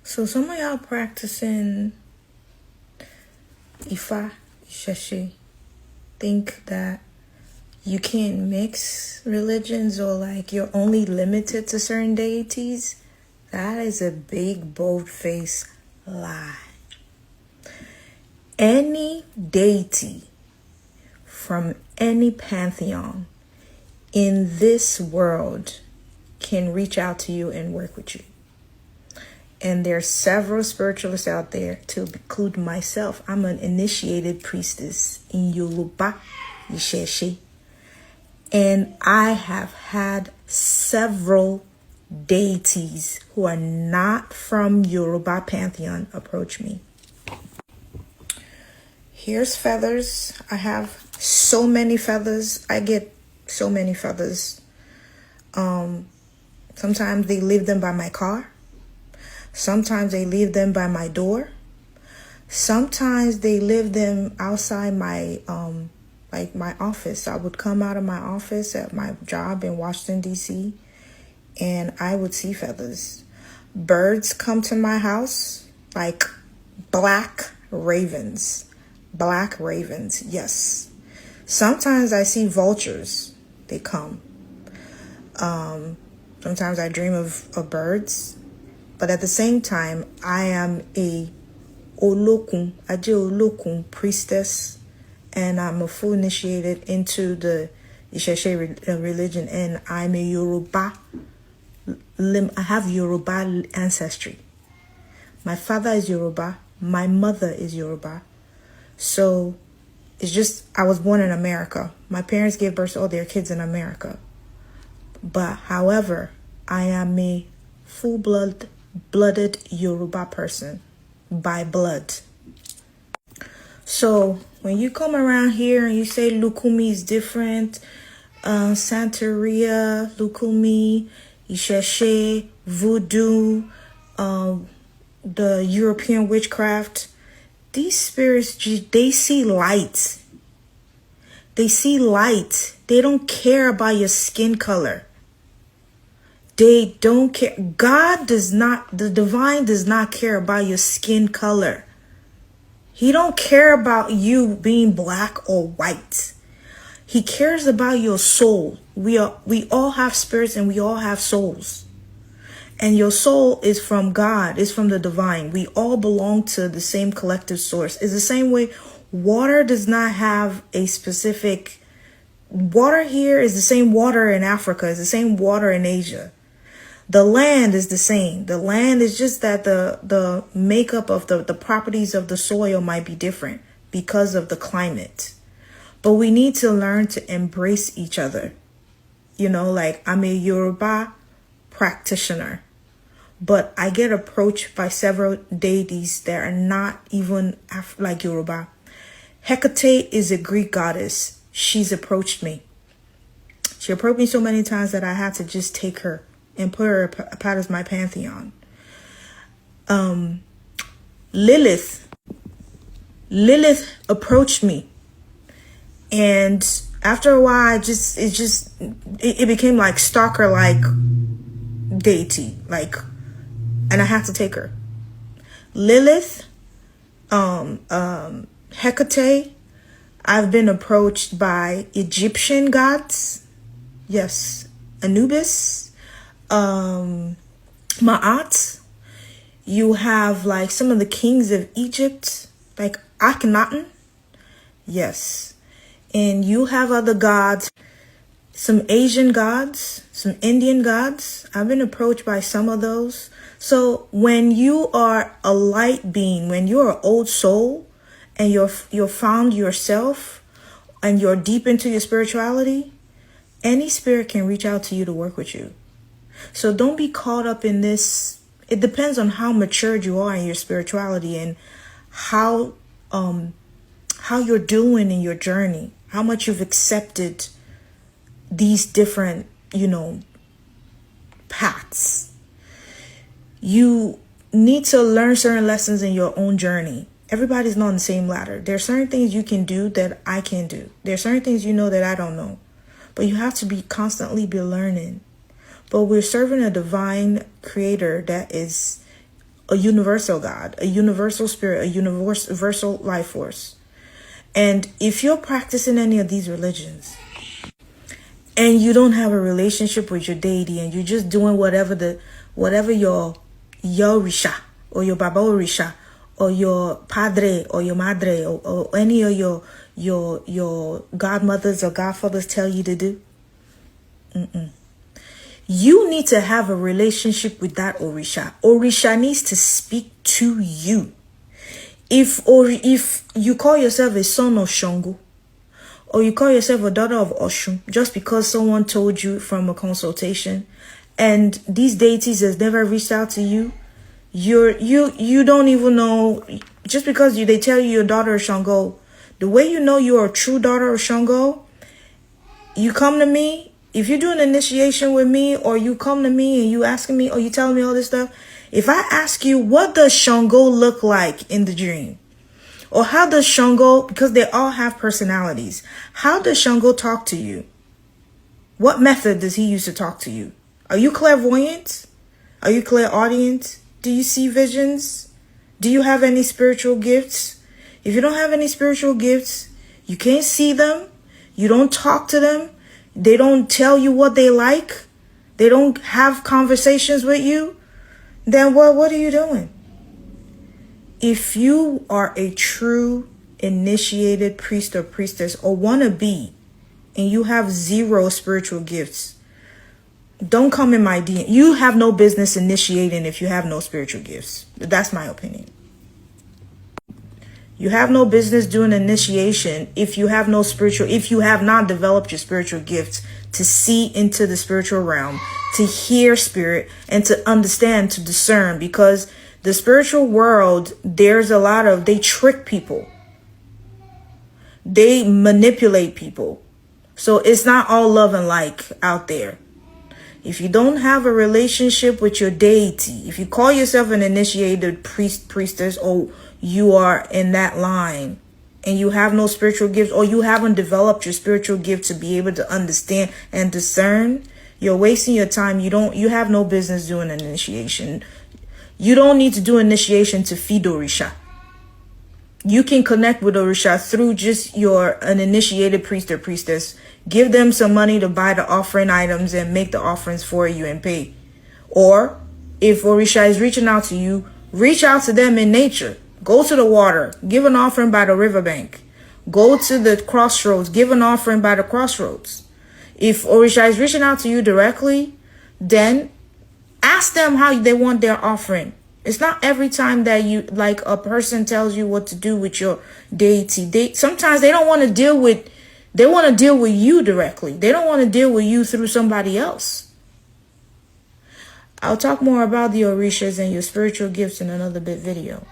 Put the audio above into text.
So some of y'all practicing Ifa, Isheshe, think that you can't mix religions or like you're only limited to certain deities. That is a big, bold-faced lie. Any deity from any pantheon in this world can reach out to you and work with you. And there are several spiritualists out there, to include myself. I'm an initiated priestess in Yoruba, Isheshe. And I have had several deities who are not from Yoruba pantheon approach me. Here's feathers. I have so many feathers. I get so many feathers. Sometimes they leave them by my car. Sometimes they leave them by my door. Sometimes they leave them outside my my office. I would come out of my office at my job in Washington, D.C., and I would see feathers. Birds come to my house, like black ravens. Black ravens, yes. Sometimes I see vultures. They come. Sometimes I dream of birds. But at the same time, I am a Olokun priestess, and I'm a full initiated into the Isheshe religion, and I'm a Yoruba. I have Yoruba ancestry. My father is Yoruba. My mother is Yoruba. So it's just, I was born in America. My parents gave birth to all their kids in America. But however, I am a full-blooded Yoruba person by blood. So when you come around here and you say Lukumi is different, Santeria, Lukumi, Isheshe, Voodoo, the European witchcraft, these spirits, they see light. They see light. They don't care about your skin color. They don't care. God does not, the divine does not care about your skin color. He don't care about you being black or white. He cares about your soul. We all have spirits and we all have souls. And your soul is from God, is from the divine. We all belong to the same collective source. It's the same way water does not have a specific, water here is the same water in Africa, is the same water in Asia. The land is the same. The land is just that the makeup of the properties of the soil might be different because of the climate. But we need to learn to embrace each other. You know, like I'm a Yoruba practitioner, but I get approached by several deities that are not even like Yoruba. Hecate is a Greek goddess. She's approached me. She approached me so many times that I had to just take her and put her a part of my pantheon. Lilith approached me, and after a while, it became like stalker like deity, like, and I had to take her. Lilith, Hecate. I've been approached by Egyptian gods. Yes, Anubis. Ma'at. You have like some of the kings of Egypt, like Akhenaten. Yes. And you have other gods, some Asian gods, some Indian gods. I've been approached by some of those. So when you are a light being, when you're an old soul and you're found yourself and you're deep into your spirituality, any spirit can reach out to you to work with you. So don't be caught up in this. It depends on how matured you are in your spirituality and how you're doing in your journey, how much you've accepted these different, paths. You need to learn certain lessons in your own journey. Everybody's not on the same ladder. There are certain things you can do that I can't do. There are certain things that I don't know. But you have to constantly be learning. But we're serving a divine creator that is a universal God, a universal spirit, a universal life force. And if you're practicing any of these religions and you don't have a relationship with your deity and you're just doing whatever your Orisha or your Baba Orisha or your Padre or your Madre or any of your godmothers or godfathers tell you to do, you need to have a relationship with that Orisha. Orisha needs to speak to you. If you call yourself a son of Shango, or you call yourself a daughter of Oshun, just because someone told you from a consultation, and these deities has never reached out to you, you don't even know. Just because they tell you you're a daughter of Shango, the way you know you're a true daughter of Shango, you come to me. If you do an initiation with me, or you come to me and you asking me, or you telling me all this stuff, if I ask you, what does Shango look like in the dream? Or how does Shango, because they all have personalities, how does Shango talk to you? What method does he use to talk to you? Are you clairvoyant? Are you clairaudient? Do you see visions? Do you have any spiritual gifts? If you don't have any spiritual gifts, you can't see them, you don't talk to them, they don't tell you what they like, they don't have conversations with you, then what are you doing? If you are a true initiated priest or priestess, or want to be, and you have zero spiritual gifts, don't come in my DM. You have no business initiating if you have no spiritual gifts. That's my opinion. You have no business doing initiation if you have not developed your spiritual gifts to see into the spiritual realm, to hear spirit, and to understand, to discern. Because the spiritual world, they trick people. They manipulate people. So it's not all love and like out there. If you don't have a relationship with your deity, if you call yourself an initiated priest, priestess, or you are in that line and you have no spiritual gifts, or you haven't developed your spiritual gift to be able to understand and discern, you're wasting your time. You have no business doing an initiation. You don't need to do initiation to feed Orisha. You can connect with Orisha through just an initiated priest or priestess. Give them some money to buy the offering items and make the offerings for you and pay. Or if Orisha is reaching out to you, reach out to them in nature. Go to the water, give an offering by the riverbank. Go to the crossroads, give an offering by the crossroads. If Orisha is reaching out to you directly, then ask them how they want their offering. It's not every time that a person tells you what to do with your deity. Sometimes they don't want to deal with, they want to deal with you directly. They don't want to deal with you through somebody else. I'll talk more about the Orishas and your spiritual gifts in another video.